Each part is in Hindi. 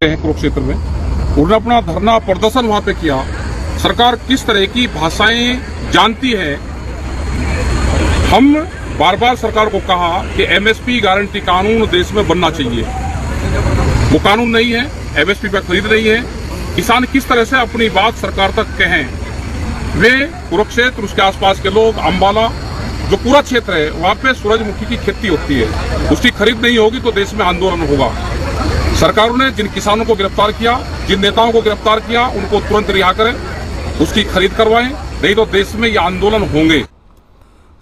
हैं कुरुक्षेत्र में, उन्होंने अपना धरना प्रदर्शन वहां पे किया। सरकार किस तरह की भाषाएं जानती है। हम बार बार सरकार को कहा कि एमएसपी गारंटी कानून देश में बनना चाहिए, वो कानून नहीं है, एमएसपी पर खरीद नहीं है। किसान किस तरह से अपनी बात सरकार तक कहें। वे कुरुक्षेत्र, उसके आसपास के लोग, अम्बाला जो पूरा क्षेत्र है वहां पे सूरजमुखी की खेती होती है, उसकी खरीद नहीं होगी तो देश में आंदोलन होगा। सरकारों ने जिन किसानों को गिरफ्तार किया, जिन नेताओं को गिरफ्तार किया, उनको तुरंत रिहा करें, उसकी खरीद करवाएं, नहीं तो देश में ये आंदोलन होंगे।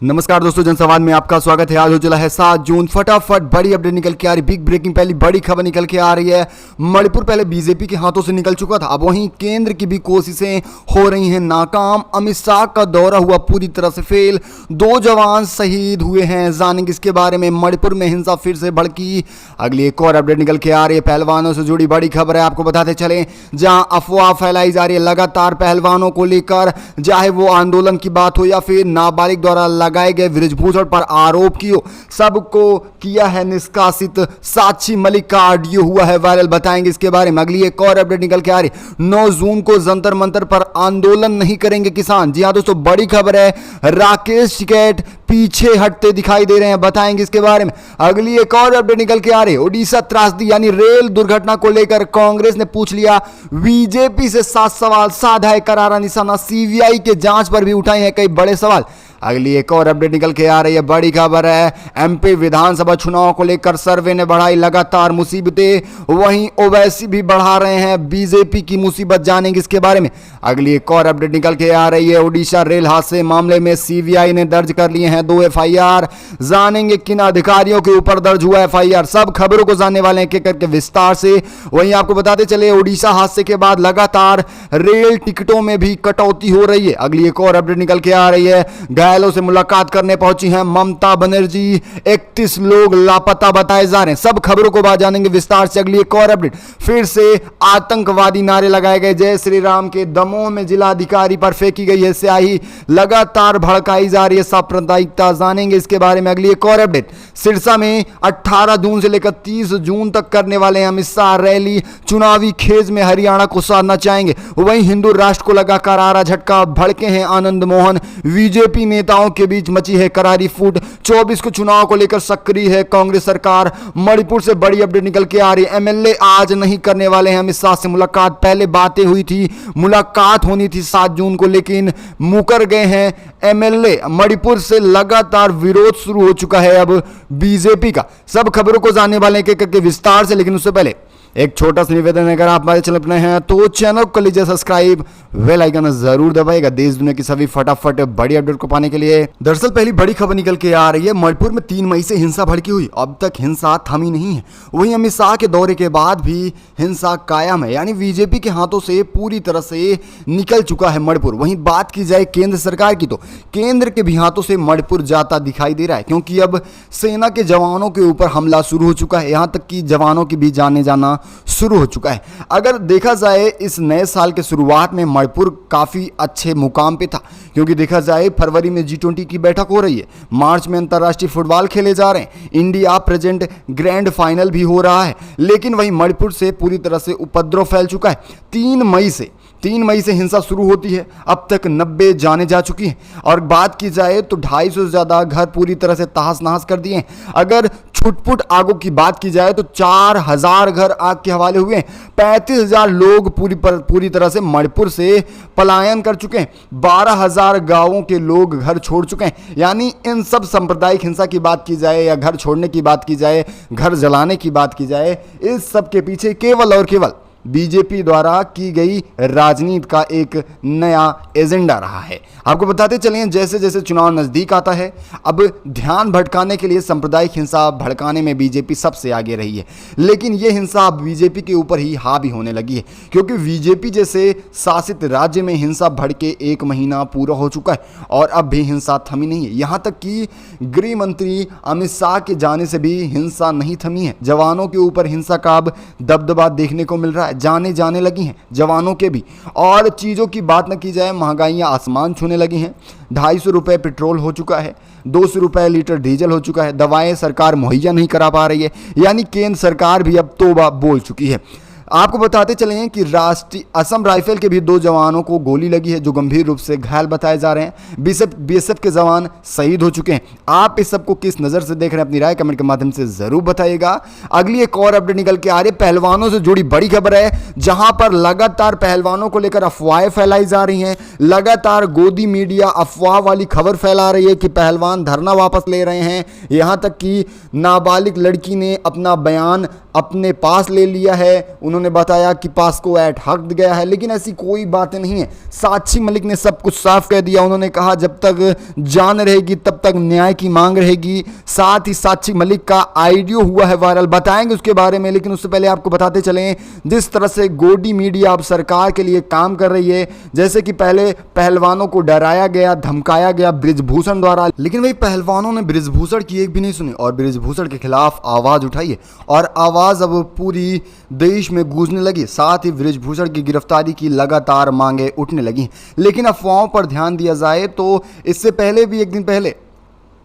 नमस्कार दोस्तों, जनसंवाद में आपका स्वागत है। आज हो चला है 7 जून। फटाफट बड़ी अपडेट निकल के आ रही, बिग ब्रेकिंग पहली बड़ी खबर निकल के आ रही है। मणिपुर पहले बीजेपी के हाथों से निकल चुका था, अब वहीं केंद्र की भी कोशिशें हो रही हैं नाकाम। अमित शाह का दौरा हुआ पूरी तरह से फेल, 2 जवान शहीद हुए हैं। जानेंगे इसके बारे में। मणिपुर में हिंसा फिर से भड़की, अगली एक और अपडेट निकल के आ रही है। पहलवानों से जुड़ी बड़ी खबर है, आपको बताते चले। जहां अफवाह फैलाई जा रही है लगातार पहलवानों को लेकर, चाहे वो आंदोलन की बात हो या फिर नाबालिग द्वारा लगाए गए बृजभूषण पर आरोप की हो, सबको किया है निष्कासित। साक्षी मलिक का ऑडियो हुआ है वायरल, बताएंगे इसके बारे में। अगली एक और अपडेट निकल के आ रही, 9 जून को जंतर मंतर पर आंदोलन नहीं करेंगे किसान। जी हां दोस्तों, बड़ी खबर है। राकेश टिकैत पीछे हटते दिखाई दे रहे हैं, बताएंगे इसके बारे में। अगली एक और अपडेट निकल के आ रही है। ओडिशा त्रासदी यानी रेल दुर्घटना को लेकर कांग्रेस ने पूछ लिया बीजेपी से 7 सवाल, साधा है करारा निशाना। सीबीआई के जांच पर भी उठाए हैं कई बड़े सवाल। अगली एक और अपडेट निकल के आ रही है, बड़ी खबर है। एमपी विधानसभा चुनाव को लेकर सर्वे ने बढ़ाई लगातार मुसीबतें, वहीं ओवैसी भी बढ़ा रहे हैं बीजेपी की मुसीबत। जानेंगे इसके बारे में। अगली एक और अपडेट निकल के आ रही है। ओडिशा रेल हादसे मामले में सीबीआई ने दर्ज कर लिए हैं 2 एफआईआर। जानेंगे किन अधिकारियों के ऊपर दर्ज हुआ एफआईआर। सब खबरों को जानने वाले हैं एक करके विस्तार से। वहीं आपको बताते चले, ओडिशा हादसे के बाद लगातार रेल टिकटों में भी कटौती हो रही है। अगली एक और अपडेट निकल के आ रही है। घायलों से मुलाकात करने पहुंची हैं ममता बनर्जी, 31 लोग लापता बताए जा रहे हैं। सब खबरों को बाद जानेंगे विस्तार से। अगली एक और अपडेट, फिर से आतंकवादी नारे लगाए गए। जय श्री राम के दमोह में जिलाधिकारी पर फेंकी गई है स्याही, लगातार भड़काई जा रही है सांप्रदायिकता। जानेंगे इसके बारे में। अगली एक और अपडेट, सिरसा में 18 जून से लेकर 30 जून तक करने वाले हैं अमित शाह रैली, चुनावी खेज में हरियाणा को साधना चाहेंगे। वहीं हिंदू राष्ट्र को लगा करारा झटका, भड़के हैं आनंद मोहन। बीजेपी नेताओं के बीच मची है करारी फूट, 24 को चुनाव को लेकर सक्रिय है कांग्रेस सरकार। मणिपुर से बड़ी अपडेट निकल के आ रही है। एमएलए आज नहीं करने वाले हैं अमित शाह से मुलाकात। पहले बातें हुई थी, मुलाकात होनी थी 7 जून को, लेकिन मुकर गए हैं एमएलए। मणिपुर से लगातार विरोध शुरू हो चुका है अब बीजेपी का। सब खबरों को जानने वाले हैं करके विस्तार से, लेकिन उससे पहले एक छोटा सा निवेदन है, अगर आप हमारे चैनल पर नए हैं तो चैनल को कर लीजिए सब्सक्राइब, बेल आइकन जरूर दबाइएगा देश दुनिया की सभी फटाफट बड़ी अपडेट को पाने के लिए। दरअसल पहली बड़ी खबर निकल के आ रही है। मणिपुर में 3 मई से हिंसा भड़की हुई, अब तक हिंसा थमी नहीं है। वहीं अमित शाह के दौरे के बाद भी हिंसा कायम है, यानी बीजेपी के हाथों से पूरी तरह से निकल चुका है मणिपुर। वहीं बात की जाए केंद्र सरकार की, तो केंद्र के भी हाथों से मणिपुर जाता दिखाई दे रहा है, क्योंकि अब सेना के जवानों के ऊपर हमला शुरू हो चुका है। यहां तक कि जवानों की भी जाने जाना शुरू हो चुका है। अगर देखा जाए इस नए साल के शुरुआत में मणिपुर काफी अच्छे मुकाम पे था, क्योंकि देखा जाए फरवरी में G20 की बैठक हो रही है, मार्च में अंतर्राष्ट्रीय फुटबॉल खेले जा रहे हैं, इंडिया प्रेजेंट ग्रैंड फाइनल भी हो रहा है। लेकिन वहीं मणिपुर से पूरी तरह से उपद्रव फैल चुका है। 3 मई से हिंसा शुरू होती है, अब तक 90 जाने जा चुकी हैं। और बात की जाए तो 250 से ज़्यादा घर पूरी तरह से तहस नहस कर दिए हैं। अगर छुटपुट आगों की बात की जाए तो 4000 घर आग के हवाले हुए हैं। 35,000 लोग पूरी तरह से मणिपुर से पलायन कर चुके हैं। 12,000 गांवों के लोग घर छोड़ चुके हैं। यानी इन सब सांप्रदायिक हिंसा की बात की जाए या घर छोड़ने की बात की जाए, घर जलाने की बात की जाए, इस सब के पीछे केवल और केवल बीजेपी द्वारा की गई राजनीति का एक नया एजेंडा रहा है। आपको बताते चलें, जैसे जैसे चुनाव नज़दीक आता है, अब ध्यान भटकाने के लिए सांप्रदायिक हिंसा भड़काने में बीजेपी सबसे आगे रही है। लेकिन ये हिंसा बीजेपी के ऊपर ही हावी होने लगी है, क्योंकि बीजेपी जैसे शासित राज्य में हिंसा भड़के 1 महीना पूरा हो चुका है और अब भी हिंसा थमी नहीं है। यहाँ तक कि गृह मंत्री अमित शाह के जाने से भी हिंसा नहीं थमी है। जवानों के ऊपर हिंसा का अब दबदबा देखने को मिल रहा है, जाने लगी हैं जवानों के भी। और चीज़ों की बात न की जाए, महंगाइयाँ आसमान छूने लगी हैं। 250 रुपये पेट्रोल हो चुका है, 200 रुपये लीटर डीजल हो चुका है। दवाएं सरकार मुहैया नहीं करा पा रही है, यानी केंद्र सरकार भी अब तौबा बोल चुकी है। आपको बताते चले कि राष्ट्रीय असम राइफल के भी 2 जवानों को गोली लगी है, जो गंभीर रूप से घायल बताए जा रहे हैं। बीएसएफ के जवान शहीद हो चुके हैं। आप इस सब को किस नज़र से देख रहे हैं, अपनी राय कमेंट के माध्यम से जरूर बताइएगा। अगली एक और अपडेट निकल के आ रही है, पहलवानों से जुड़ी बड़ी खबर है, जहां पर लगातार पहलवानों को लेकर अफवाहें फैलाई जा रही हैं। लगातार गोदी मीडिया अफवाह वाली खबर फैला रही है कि पहलवान धरना वापस ले रहे हैं। यहां तक कि नाबालिग लड़की ने अपना बयान अपने पास ले लिया है। उन्होंने बताया कि पास्को एक्ट हट गया है, लेकिन ऐसी कोई बातें नहीं है। साक्षी मलिक ने सब कुछ साफ कह दिया। उन्होंने कहा जब तक जान रहेगी तब तक न्याय की मांग रहेगी। साथ ही साक्षी मलिक का ऑडियो हुआ है वायरल, बताएंगे उसके बारे में, लेकिन उससे पहले आपको बताते चलें जिस तरह से गोदी मीडिया अब सरकार के लिए काम कर रही है। जैसे कि पहले पहलवानों को डराया गया, धमकाया गया बृजभूषण द्वारा, लेकिन वही पहलवानों ने बृजभूषण की एक भी नहीं सुनी और बृजभूषण के खिलाफ आवाज उठाई है और आवाज अब पूरी देश में गूंजने लगी। साथ ही बृजभूषण की गिरफ्तारी की लगातार मांगे उठने लगी। लेकिन अफवाहों पर ध्यान दिया जाए तो इससे पहले भी एक दिन पहले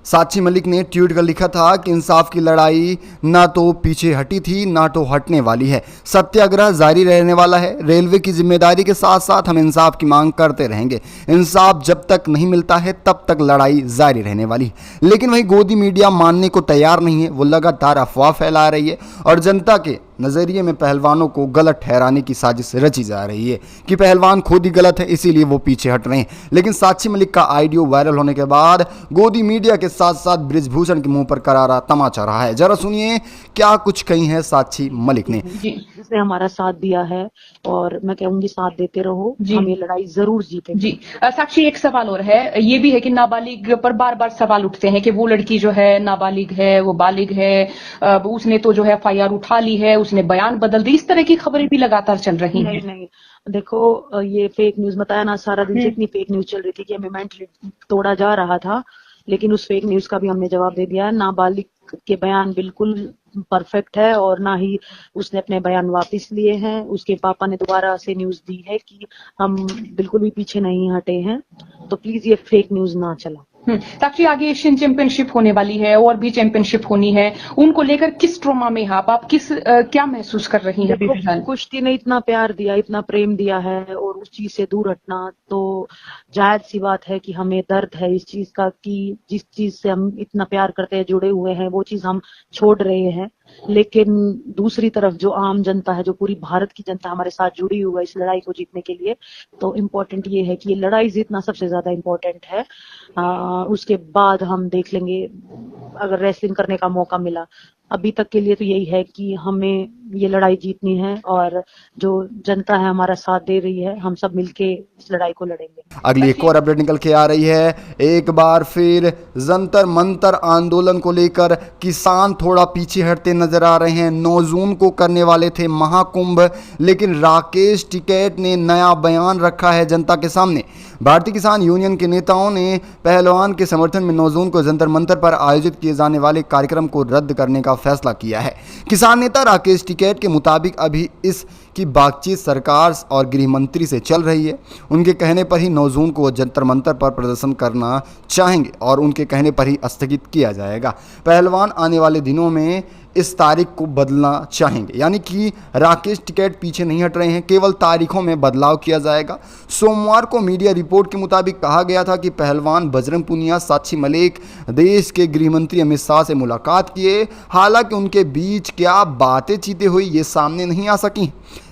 साक्षी मलिक ने ट्वीट कर लिखा था कि इंसाफ की लड़ाई ना तो पीछे हटी थी ना तो हटने वाली है, सत्याग्रह जारी रहने वाला है। रेलवे की जिम्मेदारी के साथ साथ हम इंसाफ की मांग करते रहेंगे। इंसाफ जब तक नहीं मिलता है तब तक लड़ाई जारी रहने वाली है। लेकिन वही गोदी मीडिया मानने को तैयार नहीं है। वो लगातार अफवाह फैला रही है और जनता के नज़रिए में पहलवानों को गलत ठहराने की साजिश रची जा रही है कि पहलवान खुद ही गलत है, इसीलिए वो पीछे हट रहे हैं। लेकिन साक्षी मलिक का ऑडियो वायरल होने के बाद गोदी मीडिया के साथ साथ बृजभूषण के मुंह पर करारा तमाचा रहा है। जरा सुनिए क्या कुछ कही है साक्षी मलिक ने। जी, जिसने हमारा साथ दिया है और मैं कहूंगी साथ देते रहो, हम ये लड़ाई जरूर जीतेंगे। जी साक्षी, एक सवाल और है, ये भी है कि नाबालिग पर बार बार सवाल उठते हैं कि वो लड़की जो है नाबालिग है, वो बालिग है, उसने तो जो है एफआईआर उठा ली है, उसने बयान बदल दी, इस तरह की खबरें भी लगातार चल रही हैं। नहीं, देखो ये फेक न्यूज बताया ना, सारा दिन से इतनी फेक न्यूज चल रही थी कि हमें मेंटली तोड़ा जा रहा था, लेकिन उस फेक न्यूज का भी हमने जवाब दे दिया है। नाबालिग के बयान बिल्कुल परफेक्ट है और ना ही उसने अपने बयान वापस लिए हैं। उसके पापा ने दोबारा से न्यूज दी है कि हम बिल्कुल भी पीछे नहीं हटे हैं, तो प्लीज ये फेक न्यूज ना चला। साक्षी, आगे एशियन चैंपियनशिप होने वाली है और भी चैंपियनशिप होनी है, उनको लेकर किस ट्रॉमा में आप क्या महसूस कर रही हैं अभी फिलहाल? कुश्ती ने इतना प्यार दिया, इतना प्रेम दिया है और उस चीज से दूर हटना तो जायज सी बात है कि हमें दर्द है इस चीज का कि जिस चीज से हम इतना प्यार करते हैं, जुड़े हुए हैं, वो चीज हम छोड़ रहे हैं। लेकिन दूसरी तरफ जो आम जनता है, जो पूरी भारत की जनता हमारे साथ जुड़ी हुई है इस लड़ाई को जीतने के लिए, तो इम्पोर्टेंट ये है कि ये लड़ाई जीतना सबसे ज्यादा इम्पोर्टेंट है। उसके बाद हम देख लेंगे अगर रेसलिंग करने का मौका मिला। अभी तक के लिए तो यही है कि हमें ये लड़ाई जीतनी है और जो जनता है हमारा साथ दे रही है, हम सब मिलके इस लड़ाई को लड़ेंगे। अगली एक और अपडेट निकल के आ रही है। एक बार फिर जंतर मंतर आंदोलन को लेकर किसान थोड़ा पीछे हटते नजर आ रहे हैं। 9 जून को करने वाले थे महाकुंभ, लेकिन राकेश टिकैत ने नया बयान रखा है जनता के सामने। भारतीय किसान यूनियन के नेताओं ने पहलवान के समर्थन में 9 जून को जंतर मंतर पर आयोजित किए जाने वाले कार्यक्रम को रद्द करने का फैसला किया है। किसान नेता राकेश टिकैत के मुताबिक अभी इस की बातचीत सरकार और गृह मंत्री से चल रही है। उनके कहने पर ही 9 जून को जंतर मंतर पर प्रदर्शन करना चाहेंगे और उनके कहने पर ही स्थगित किया जाएगा। पहलवान आने वाले दिनों में इस तारीख को बदलना चाहेंगे, यानी कि राकेश टिकैत पीछे नहीं हट रहे हैं, केवल तारीखों में बदलाव किया जाएगा। सोमवार को मीडिया रिपोर्ट के मुताबिक कहा गया था कि पहलवान बजरंग पुनिया, साक्षी मलिक देश के गृह मंत्री अमित शाह से मुलाकात किए। हालांकि उनके बीच क्या बातें चीतें हुई ये सामने नहीं आ सकी।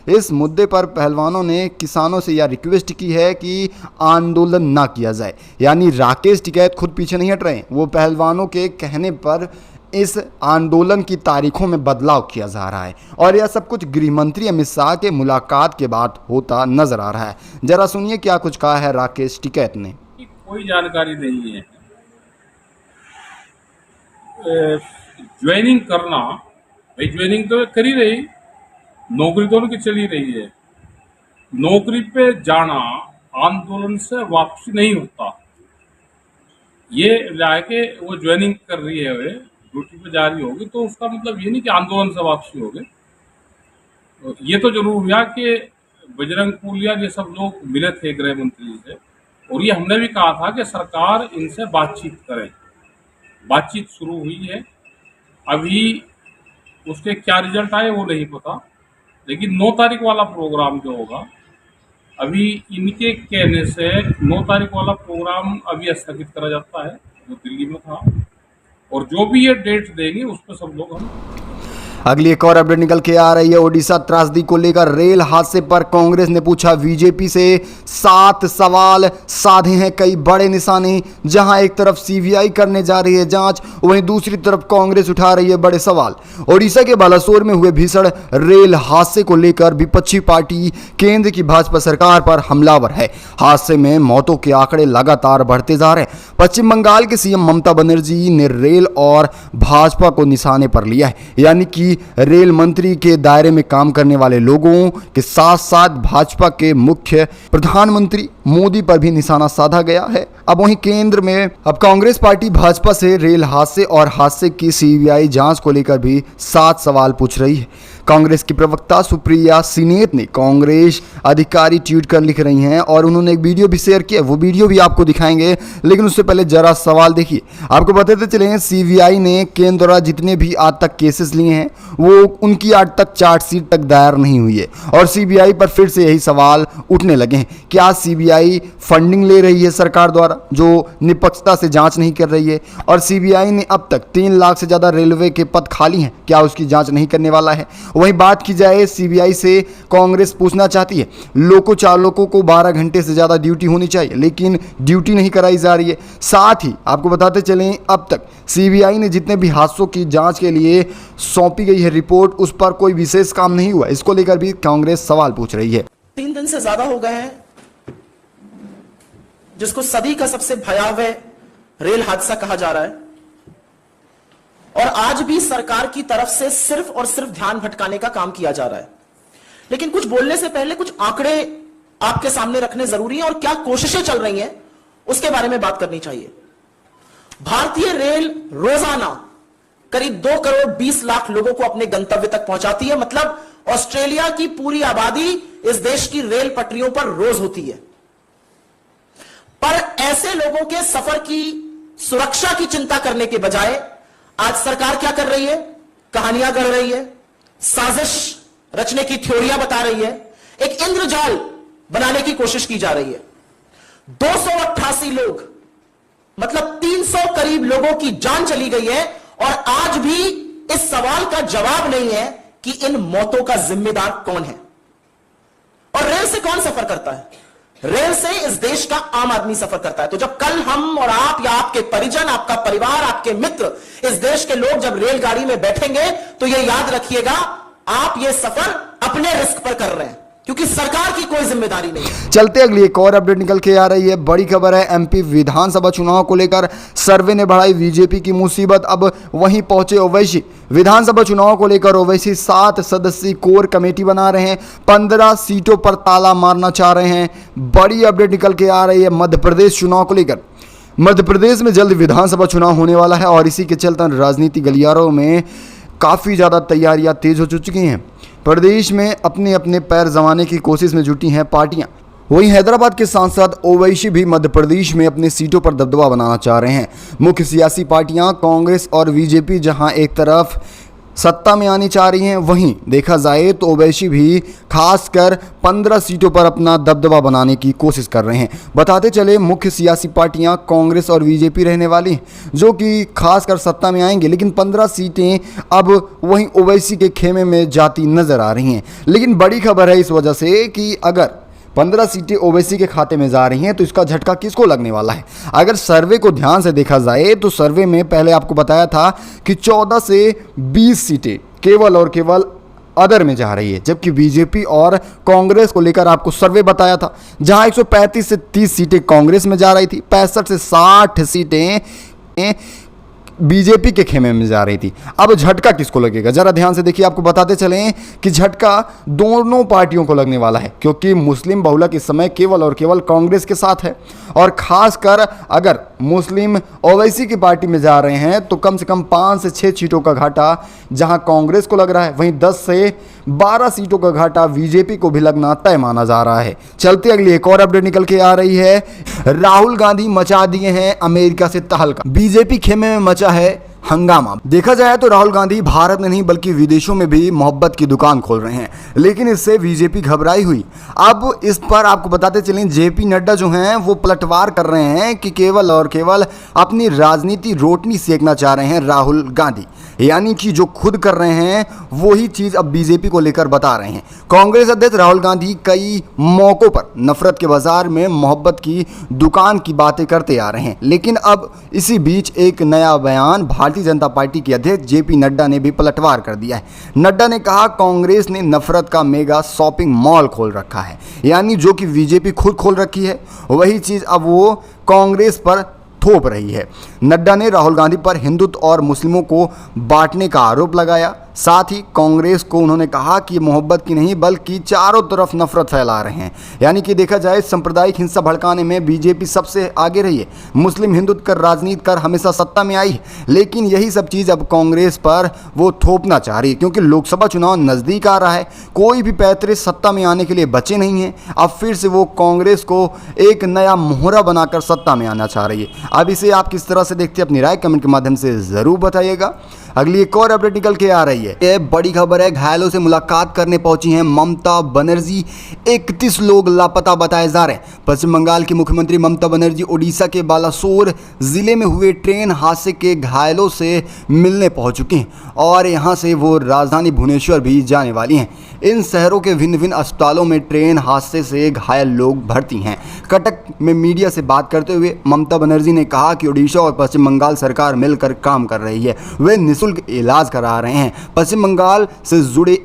इस मुद्दे पर पहलवानों ने किसानों से यह रिक्वेस्ट की है कि आंदोलन ना किया जाए, यानी राकेश टिकैत खुद पीछे नहीं हट रहे हैं, वो पहलवानों के कहने पर इस आंदोलन की तारीखों में बदलाव किया जा रहा है और यह सब कुछ गृह मंत्री अमित शाह के मुलाकात के बाद होता नजर आ रहा है। जरा सुनिए क्या कुछ कहा है राकेश टिकैत ने। कोई जानकारी नहीं है। ज्वाइनिंग करना, भाई ज्वाइनिंग तो कर ही रही, नौकरी तो उनकी चल ही रही है। नौकरी पे जाना आंदोलन से वापसी नहीं होता। ये लाके वो ज्वाइनिंग कर रही है, वे ड्यूटी पे जा रही होगी, तो उसका मतलब ये नहीं कि आंदोलन से वापसी होगी। तो ये तो जरूर हुआ कि बजरंग पुनिया ये सब लोग मिले थे गृह मंत्री से, और ये हमने भी कहा था कि सरकार इनसे बातचीत करे। बातचीत शुरू हुई है, अभी उसके क्या रिजल्ट आए वो नहीं पता, लेकिन 9 तारीख वाला प्रोग्राम जो होगा, अभी इनके कहने से 9 तारीख वाला प्रोग्राम अभी स्थगित करा जाता है जो दिल्ली में था, और जो भी ये डेट देंगे उस पर सब लोग हम। अगली एक और अपडेट निकल के आ रही है। ओडिशा त्रासदी को लेकर रेल हादसे पर कांग्रेस ने पूछा बीजेपी से 7 सवाल, साधे हैं कई बड़े निशाने। जहां एक तरफ सीबीआई करने जा रही है जांच, वहीं दूसरी तरफ कांग्रेस उठा रही है बड़े सवाल। ओडिशा के बालासोर में हुए भीषण रेल हादसे को लेकर विपक्षी पार्टी केंद्र की भाजपा सरकार पर हमलावर है। हादसे में मौतों के आंकड़े लगातार बढ़ते जा रहे हैं। पश्चिम बंगाल के सीएम ममता बनर्जी ने रेल और भाजपा को निशाने पर लिया है, यानी कि रेल मंत्री के दायरे में काम करने वाले लोगों के साथ साथ भाजपा के मुख्य प्रधानमंत्री मोदी पर भी निशाना साधा गया है। अब वहीं केंद्र में अब कांग्रेस पार्टी भाजपा से रेल हादसे और हादसे की सीबीआई जांच को लेकर भी 7 सवाल पूछ रही है। कांग्रेस की प्रवक्ता सुप्रिया सिनेत ने कांग्रेस अधिकारी ट्वीट कर लिख रही हैं और उन्होंने एक वीडियो भी शेयर किया, वो वीडियो भी आपको दिखाएंगे, लेकिन उससे पहले जरा सवाल देखिए। आपको बताते चले सीबीआई ने केंद्र द्वारा जितने भी आज तक केसेस लिए हैं वो उनकी आज तक चार्जशीट तक दायर नहीं हुई है, और सीबीआई पर फिर से यही सवाल उठने लगे हैं। क्या सीबीआई फंडिंग ले रही है सरकार द्वारा जो निष्पक्षता से जांच नहीं कर रही है? और सीबीआई ने अब तक 3 लाख से ज्यादा रेलवे के पद खाली हैं, क्या उसकी जांच नहीं करने वाला है? वहीं बात की जाए सीबीआई से, कांग्रेस पूछना चाहती है लोको चालकों को 12 घंटे से ज्यादा ड्यूटी होनी चाहिए, लेकिन ड्यूटी नहीं कराई जा रही है। साथ ही आपको बताते चलें अब तक सीबीआई ने जितने भी हादसों की जांच के लिए सौंपी गई है रिपोर्ट, उस पर कोई विशेष काम नहीं हुआ। इसको लेकर भी कांग्रेस सवाल पूछ रही है। 3 दिन से ज्यादा हो गए हैं जिसको सदी का सबसे भयावह रेल हादसा कहा जा रहा है, और आज भी सरकार की तरफ से सिर्फ और सिर्फ ध्यान भटकाने का काम किया जा रहा है। लेकिन कुछ बोलने से पहले कुछ आंकड़े आपके सामने रखने जरूरी है, और क्या कोशिशें चल रही हैं उसके बारे में बात करनी चाहिए। भारतीय रेल रोजाना करीब 2 करोड़ 20 लाख लोगों को अपने गंतव्य तक पहुंचाती है। मतलब ऑस्ट्रेलिया की पूरी आबादी इस देश की रेल पटरियों पर रोज होती है। पर ऐसे लोगों के सफर की सुरक्षा की चिंता करने के बजाय आज सरकार क्या कर रही है? कहानियां गढ़ रही है, साजिश रचने की थ्योरियां बता रही है, एक इंद्रजाल बनाने की कोशिश की जा रही है। 288 लोग, मतलब 300 करीब लोगों की जान चली गई है, और आज भी इस सवाल का जवाब नहीं है कि इन मौतों का जिम्मेदार कौन है। और रेल से कौन सफर करता है? रेल से इस देश का आम आदमी सफर करता है। तो जब कल हम और आप या आपके परिजन, आपका परिवार, आपके मित्र, इस देश के लोग जब रेलगाड़ी में बैठेंगे तो यह याद रखिएगा आप ये सफर अपने रिस्क पर कर रहे हैं, क्योंकि सरकार की कोई जिम्मेदारी नहीं है। चलते अगली एक और अपडेट निकल के आ रही है। बड़ी खबर है, एमपी विधानसभा चुनाव को लेकर सर्वे ने बढ़ाई बीजेपी की मुसीबत। अब वहीं पहुंचे ओवैसी। विधानसभा चुनाव को लेकर ओवैसी 7 सदस्यीय कोर कमेटी बना रहे हैं, 15 सीटों पर ताला मारना चाह रहे हैं। बड़ी अपडेट निकल के आ रही है मध्य प्रदेश चुनाव को लेकर। मध्य प्रदेश में जल्द विधानसभा चुनाव होने वाला है, और इसी के चलते राजनीति गलियारों में काफ़ी ज़्यादा तैयारियां तेज हो चुकी हैं। प्रदेश में अपने अपने पैर जमाने की कोशिश में जुटी हैं पार्टियां। वहीं हैदराबाद के सांसद ओवैसी भी मध्य प्रदेश में अपनी सीटों पर दबदबा बनाना चाह रहे हैं। मुख्य सियासी पार्टियां कांग्रेस और बीजेपी जहां एक तरफ सत्ता में आनी चाह रही हैं, वहीं देखा जाए तो ओवैसी भी खासकर 15 सीटों पर अपना दबदबा बनाने की कोशिश कर रहे हैं। बताते चले मुख्य सियासी पार्टियां कांग्रेस और बीजेपी रहने वाली हैं, जो कि खासकर सत्ता में आएंगे, लेकिन 15 सीटें अब वहीं ओवैसी के खेमे में जाती नजर आ रही हैं। लेकिन बड़ी खबर है इस वजह से कि अगर 15 सीटें ओवैसी के खाते में जा रही हैं तो इसका झटका किसको लगने वाला है? अगर सर्वे को ध्यान से देखा जाए तो सर्वे में पहले आपको बताया था कि 14 से 20 सीटें केवल और केवल अदर में जा रही है, जबकि बीजेपी और कांग्रेस को लेकर आपको सर्वे बताया था जहां 135 से 30 सीटें कांग्रेस में जा रही थी, 65 से 60 सीटें बीजेपी के खेमे में जा रही थी। अब झटका किसको लगेगा? जरा ध्यान से देखिए, आपको बताते चलें कि झटका दोनों पार्टियों को लगने वाला है, क्योंकि मुस्लिम बहुलक इस समय केवल और केवल कांग्रेस के साथ है, और खासकर अगर मुस्लिम ओवैसी की पार्टी में जा रहे हैं तो कम से कम 5 से 6 सीटों का घाटा जहां कांग्रेस को लग रहा है, वहीं 10 से 12 सीटों का घाटा बीजेपी को भी लगना तय माना जा रहा है। चलते अगली एक और अपडेट निकल के आ रही है। राहुल गांधी मचा दिए हैं अमेरिका से तहलका। बीजेपी खेमे में मचा है हंगामा। देखा जाए तो राहुल गांधी भारत में नहीं बल्कि विदेशों में भी मोहब्बत की दुकान खोल रहे हैं, लेकिन इससे बीजेपी घबराई हुई। अब इस पर आपको बताते चलें, जेपी नड्डा जो हैं वो पलटवार कर रहे हैं कि केवल और केवल अपनी राजनीति रोटनी सेकना चाह रहे हैं राहुल गांधी, यानी कि जो खुद कर रहे हैं वही चीज अब बीजेपी को लेकर बता रहे हैं। कांग्रेस अध्यक्ष राहुल गांधी कई मौकों पर नफरत के बाजार में मोहब्बत की दुकान की बातें करते आ रहे हैं, लेकिन अब इसी बीच एक नया बयान भारतीय जनता पार्टी के अध्यक्ष जेपी नड्डा ने भी पलटवार कर दिया है। नड्डा ने कहा, कांग्रेस ने नफरत का मेगा शॉपिंग मॉल खोल रखा है, यानी जो कि बीजेपी खुद खोल रखी है वही चीज अब वो कांग्रेस पर थोप रही है। नड्डा ने राहुल गांधी पर हिंदुत्व और मुस्लिमों को बांटने का आरोप लगाया। साथ ही कांग्रेस को उन्होंने कहा कि ये मोहब्बत की नहीं बल्कि चारों तरफ नफरत फैला रहे हैं, यानी कि देखा जाए सांप्रदायिक हिंसा भड़काने में बीजेपी सबसे आगे रही है। मुस्लिम हिंदुत्व कर राजनीति कर हमेशा सत्ता में आई है, लेकिन यही सब चीज़ अब कांग्रेस पर वो थोपना चाह रही है, क्योंकि लोकसभा चुनाव नज़दीक आ रहा है। कोई भी पैतृक सत्ता में आने के लिए बचे नहीं हैं। अब फिर से वो कांग्रेस को एक नया मोहरा बनाकर सत्ता में आना चाह रही है। अब इसे आप किस तरह से देखते हैं, अपनी राय कमेंट के माध्यम से ज़रूर बताइएगा। अगली एक और अपडेट निकल के आ रही है। ये बड़ी खबर है, घायलों से मुलाकात करने पहुंची हैं ममता बनर्जी। 31 लोग लापता बताए जा रहे हैं। पश्चिम बंगाल की मुख्यमंत्री ममता बनर्जी ओडिशा के बालासोर जिले में हुए ट्रेन हादसे के घायलों से मिलने पहुंच चुकी हैं और यहां से वो राजधानी भुवनेश्वर भी जाने वाली हैं। इन शहरों के भिन्न भिन्न अस्पतालों में ट्रेन हादसे से घायल लोग भर्ती हैं। कटक में मीडिया से बात करते हुए ममता बनर्जी ने कहा कि ओडिशा और पश्चिम बंगाल सरकार मिलकर काम कर रही है, वे निःशुल्क इलाज करा रहे हैं। पश्चिम बंगाल से जुड़े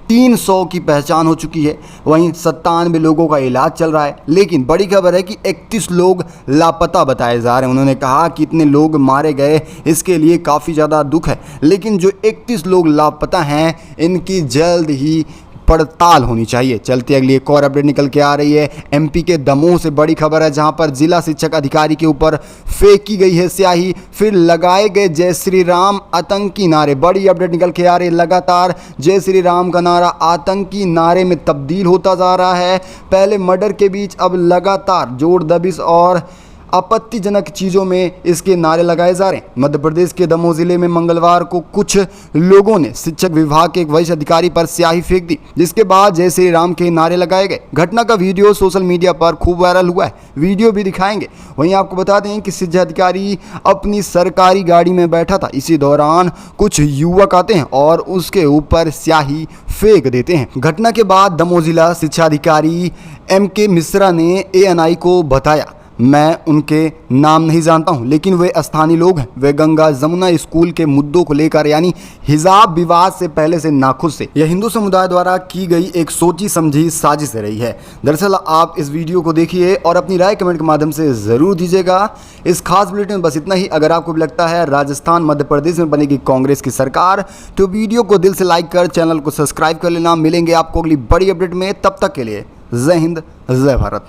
300 की पहचान हो चुकी है, वहीं 97 लोगों का इलाज चल रहा है। लेकिन बड़ी खबर है कि 31 लोग लापता बताए जा रहे हैं। उन्होंने कहा कि इतने लोग मारे गए, इसके लिए काफ़ी ज़्यादा दुख है, लेकिन जो 31 लोग लापता हैं इनकी जल्द ही पड़ताल होनी चाहिए। चलते अगली एक और अपडेट निकल के आ रही है। एमपी के दमोह से बड़ी खबर है, जहां पर जिला शिक्षक अधिकारी के ऊपर फेंकी गई है स्याही, फिर लगाए गए जय श्री राम आतंकी नारे। बड़ी अपडेट निकल के आ रही है। लगातार जय श्री राम का नारा आतंकी नारे में तब्दील होता जा रहा है। पहले मर्डर के बीच अब लगातार जोर दबिश और आपत्तिजनक चीज़ों में इसके नारे लगाए जा रहे हैं। मध्य प्रदेश के दमोह जिले में मंगलवार को कुछ लोगों ने शिक्षक विभाग के एक वरिष्ठ अधिकारी पर स्याही फेंक दी, जिसके बाद जय श्री राम के नारे लगाए गए। घटना का वीडियो सोशल मीडिया पर खूब वायरल हुआ है, वीडियो भी दिखाएंगे। वहीं आपको बता दें कि शिक्षा अधिकारी अपनी सरकारी गाड़ी में बैठा था। इसी दौरान कुछ युवक आते हैं और उसके ऊपर स्याही फेंक देते हैं। घटना के बाद दमोह जिला शिक्षा अधिकारी MK मिश्रा ने ANI को बताया, मैं उनके नाम नहीं जानता हूं, लेकिन वे स्थानीय लोग हैं। वे गंगा जमुना स्कूल के मुद्दों को लेकर यानी हिजाब विवाद से पहले से नाखुश थे। यह हिंदू समुदाय द्वारा की गई एक सोची समझी साजिश रही है। दरअसल आप इस वीडियो को देखिए और अपनी राय कमेंट के माध्यम से ज़रूर दीजिएगा। इस खास बुलेटिन में बस इतना ही। अगर आपको भी लगता है राजस्थान मध्य प्रदेश में बनेगी कांग्रेस की सरकार, तो वीडियो को दिल से लाइक कर चैनल को सब्सक्राइब कर लेना। मिलेंगे आपको अगली बड़ी अपडेट में, तब तक के लिए जय हिंद जय भारत।